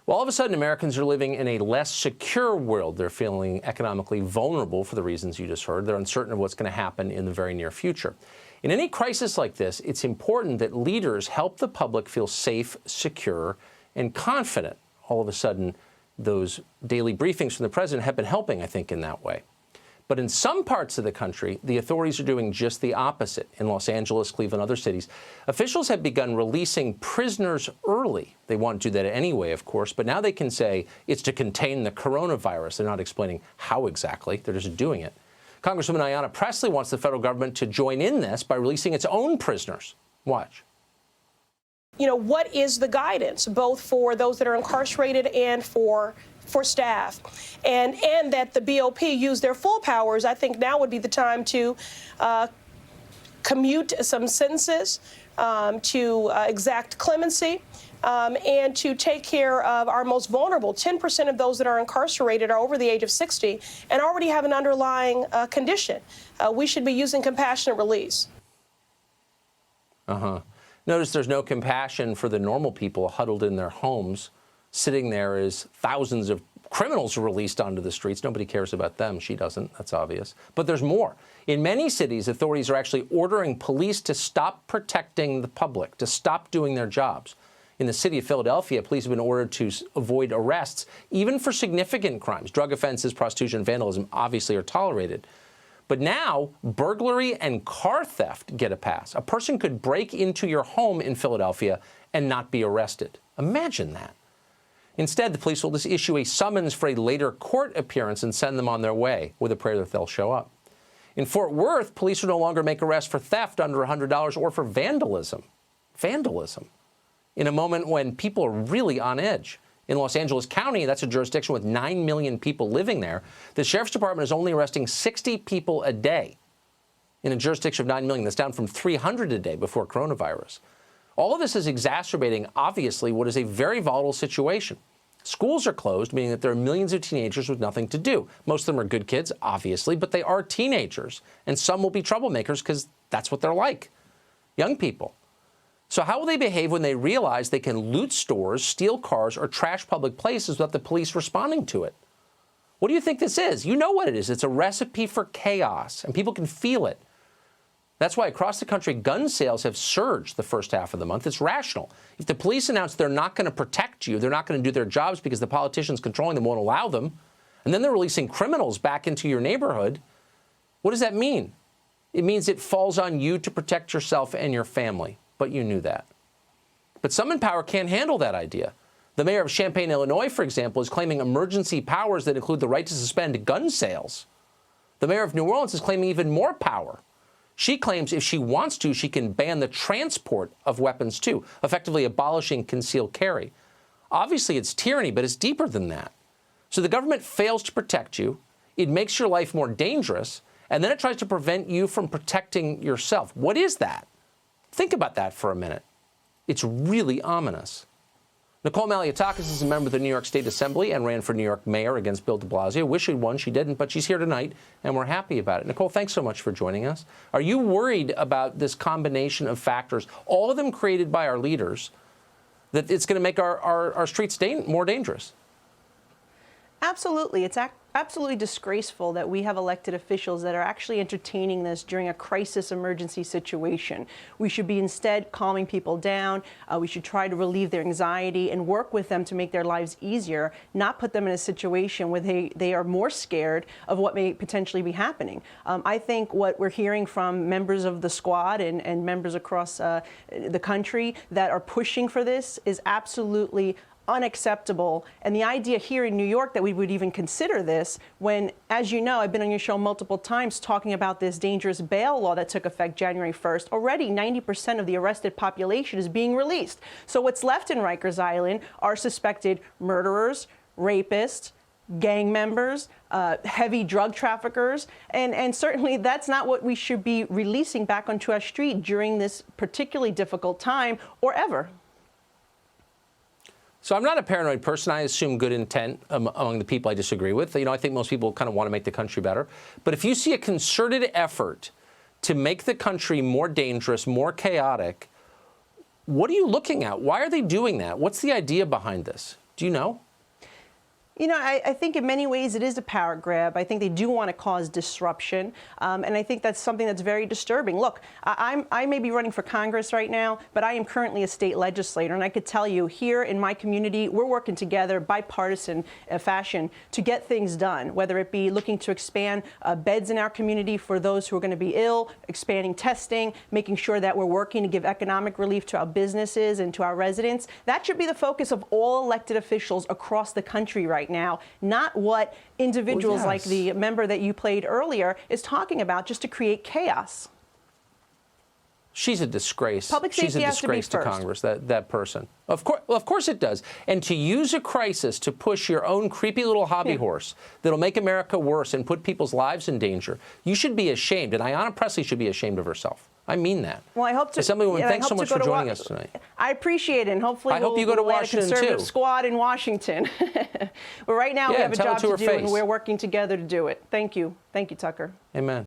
Well, all of a sudden, Americans are living in a less secure world. They're feeling economically vulnerable for the reasons you just heard. They're uncertain of what's going to happen in the very near future. In any crisis like this, it's important that leaders help the public feel safe, secure, and confident. All of a sudden, those daily briefings from the president have been helping, I think, in that way. But in some parts of the country, the authorities are doing just the opposite. In Los Angeles, Cleveland, other cities, officials have begun releasing prisoners early. They want to do that anyway, of course, but now they can say it's to contain the coronavirus. They're not explaining how exactly. They're just doing it. Congresswoman Ayanna Pressley wants the federal government to join in this by releasing its own prisoners. Watch. You know, what is the guidance, both for those that are incarcerated and for staff, and that the BOP use their full powers? I think now would be the time to commute some sentences, to exact clemency, and to take care of our most vulnerable. 10% of those that are incarcerated are over the age of 60 and already have an underlying condition. We should be using compassionate release. Notice there's no compassion for the normal people huddled in their homes. Sitting there as thousands of criminals are released onto the streets. Nobody cares about them. She doesn't. That's obvious. But there's more. In many cities, authorities are actually ordering police to stop protecting the public, to stop doing their jobs. In the city of Philadelphia, police have been ordered to avoid arrests, even for significant crimes. Drug offenses, prostitution, vandalism obviously are tolerated. But now, burglary and car theft get a pass. A person could break into your home in Philadelphia and not be arrested. Imagine that. Instead, the police will just issue a summons for a later court appearance and send them on their way with a prayer that they'll show up. In Fort Worth, police will no longer make arrests for theft under $100 or for vandalism. Vandalism. In a moment when people are really on edge. In Los Angeles County, that's a jurisdiction with 9 million people living there, the sheriff's department is only arresting 60 people a day. In a jurisdiction of 9 million, that's down from 300 a day before coronavirus. All of this is exacerbating, obviously, what is a very volatile situation. Schools are closed, meaning that there are millions of teenagers with nothing to do. Most of them are good kids, obviously, but they are teenagers. And some will be troublemakers because that's what they're like. Young people. So how will they behave when they realize they can loot stores, steal cars, or trash public places without the police responding to it? What do you think this is? You know what it is. It's a recipe for chaos, and people can feel it. That's why across the country, gun sales have surged the first half of the month. It's rational. If the police announce they're not going to protect you, they're not going to do their jobs because the politicians controlling them won't allow them, and then they're releasing criminals back into your neighborhood, what does that mean? It means it falls on you to protect yourself and your family. But you knew that. But some in power can't handle that idea. The mayor of Champaign, Illinois, for example, is claiming emergency powers that include the right to suspend gun sales. The mayor of New Orleans is claiming even more power. She claims if she wants to, she can ban the transport of weapons too, effectively abolishing concealed carry. Obviously, it's tyranny, but it's deeper than that. So the government fails to protect you. It makes your life more dangerous, and then it tries to prevent you from protecting yourself. What is that? Think about that for a minute. It's really ominous. Nicole Malliotakis is a member of the New York State Assembly and ran for New York mayor against Bill de Blasio. Wish she'd won. She didn't, but she's here tonight, and we're happy about it. Nicole, thanks so much for joining us. Are you worried about this combination of factors, all of them created by our leaders, that it's going to make our streets more dangerous? Absolutely. It's absolutely disgraceful that we have elected officials that are actually entertaining this during a crisis emergency situation. We should be instead calming people down. We should try to relieve their anxiety and work with them to make their lives easier, not put them in a situation where they are more scared of what may potentially be happening. I think what we're hearing from members of the squad and members across the country that are pushing for this is absolutely unacceptable. And the idea here in New York that we would even consider this when, as you know, I've been on your show multiple times talking about this dangerous bail law that took effect January 1st. Already 90% of the arrested population is being released. So what's left in Rikers Island are suspected murderers, rapists, gang members, heavy drug traffickers, and certainly that's not what we should be releasing back onto our street during this particularly difficult time or ever. So I'm not a paranoid person. I assume good intent among the people I disagree with. You know, I think most people kind of want to make the country better. But if you see a concerted effort to make the country more dangerous, more chaotic, what are you looking at? Why are they doing that? What's the idea behind this? Do you know? You know, I think in many ways it is a power grab. I think they do want to cause disruption, and I think that's something that's very disturbing. Look, I may be running for Congress right now, but I am currently a state legislator, and I could tell you here in my community, we're working together, bipartisan fashion, to get things done, whether it be looking to expand beds in our community for those who are going to be ill, expanding testing, making sure that we're working to give economic relief to our businesses and to our residents. That should be the focus of all elected officials across the country right now, not what individuals like the member that you played earlier is talking about just to create chaos. She's a disgrace. Public safety She's a has to be disgrace to first. Congress, that person. Of course it does. And to use a crisis to push your own creepy little hobby horse that'll make America worse and put people's lives in danger, you should be ashamed. And Ayanna Pressley should be ashamed of herself. I mean that. Well, I hope to. Assemblywoman, thanks so much for joining us tonight. I appreciate it, and hopefully I hope you go to we'll Washington, add a conservative too. squad in Washington. But right now we have a tell it job to to her do, face. and we're working together to do it. Thank you. Thank you, Tucker. Amen.